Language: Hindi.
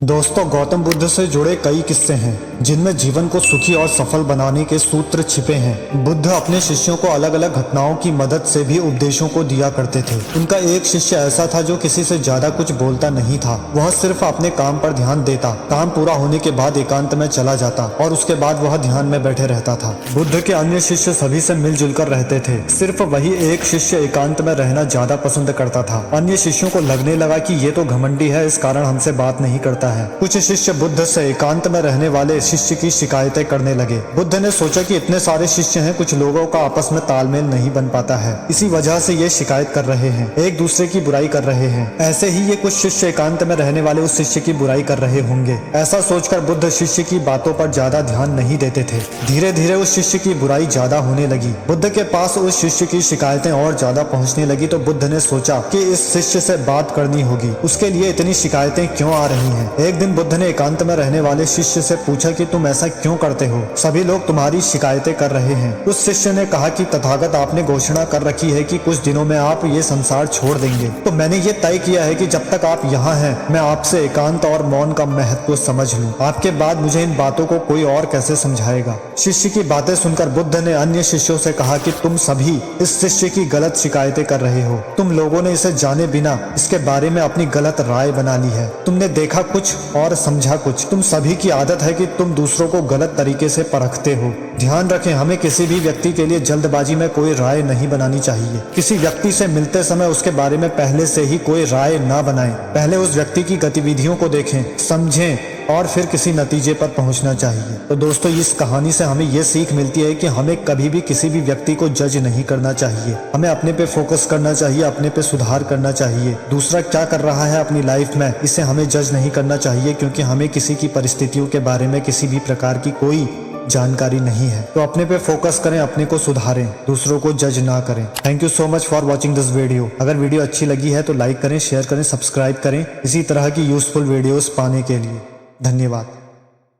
दोस्तों, गौतम बुद्ध से जुड़े कई किस्से हैं जिनमें जीवन को सुखी और सफल बनाने के सूत्र छिपे हैं। बुद्ध अपने शिष्यों को अलग अलग घटनाओं की मदद से भी उपदेशों को दिया करते थे। उनका एक शिष्य ऐसा था जो किसी से ज्यादा कुछ बोलता नहीं था। वह सिर्फ अपने काम पर ध्यान देता, काम पूरा होने के बाद एकांत में चला जाता और उसके बाद वह ध्यान में बैठे रहता था। बुद्ध के अन्य शिष्य सभी से मिलजुल कर रहते थे। सिर्फ वही एक शिष्य एकांत में रहना ज्यादा पसंद करता था। अन्य शिष्यों को लगने लगा कि ये तो घमंडी है, इस कारण हमसे बात नहीं करता है। कुछ शिष्य बुद्ध से एकांत में रहने वाले शिष्य की शिकायतें करने लगे। बुद्ध ने सोचा कि इतने सारे शिष्य हैं, कुछ लोगों का आपस में तालमेल नहीं बन पाता है, इसी वजह से ये शिकायत कर रहे हैं, एक दूसरे की बुराई कर रहे हैं। ऐसे ही ये कुछ शिष्य एकांत में रहने वाले उस शिष्य की बुराई कर रहे होंगे। ऐसा सोचकर बुद्ध शिष्य की बातों पर ज्यादा ध्यान नहीं देते थे। धीरे धीरे उस शिष्य की बुराई ज्यादा होने लगी। बुद्ध के पास उस शिष्य की शिकायतें और ज्यादा पहुंचने लगी तो बुद्ध ने सोचा कि इस शिष्य से बात करनी होगी। उसके लिए इतनी शिकायतें क्यों आ रही हैं? एक दिन बुद्ध ने एकांत में रहने वाले शिष्य से पूछा कि तुम ऐसा क्यों करते हो? सभी लोग तुम्हारी शिकायतें कर रहे हैं। उस शिष्य ने कहा कि तथागत आपने घोषणा कर रखी है कि कुछ दिनों में आप ये संसार छोड़ देंगे, तो मैंने ये तय किया है कि जब तक आप यहाँ हैं मैं आपसे एकांत और मौन का महत्व समझ लूं। आपके बाद मुझे इन बातों को कोई और कैसे समझाएगा? शिष्य की बातें सुनकर बुद्ध ने अन्य शिष्यों से कहा कि तुम सभी इस शिष्य की गलत शिकायतें कर रहे हो। तुम लोगों ने इसे जाने बिना इसके बारे में अपनी गलत राय बना ली है। तुमने देखा कुछ और समझा कुछ। तुम सभी की आदत है कि तुम दूसरों को गलत तरीके से परखते हो। ध्यान रखें, हमें किसी भी व्यक्ति के लिए जल्दबाजी में कोई राय नहीं बनानी चाहिए। किसी व्यक्ति से मिलते समय उसके बारे में पहले से ही कोई राय ना बनाएं। पहले उस व्यक्ति की गतिविधियों को देखें, समझें और फिर किसी नतीजे पर पहुंचना चाहिए। तो दोस्तों, इस कहानी से हमें ये सीख मिलती है कि हमें कभी भी किसी भी व्यक्ति को जज नहीं करना चाहिए। हमें अपने पे फोकस करना चाहिए, अपने पे सुधार करना चाहिए। दूसरा क्या कर रहा है अपनी लाइफ में, इसे हमें जज नहीं करना चाहिए, क्योंकि हमें किसी की परिस्थितियों के बारे में किसी भी प्रकार की कोई जानकारी नहीं है। तो अपने पे फोकस करें, अपने को सुधारें, दूसरों को जज ना करें। Thank you so much for watching this video. अगर वीडियो अच्छी लगी है तो लाइक करें, शेयर करें, सब्सक्राइब करें इसी तरह की यूजफुल वीडियोस पाने के लिए। धन्यवाद।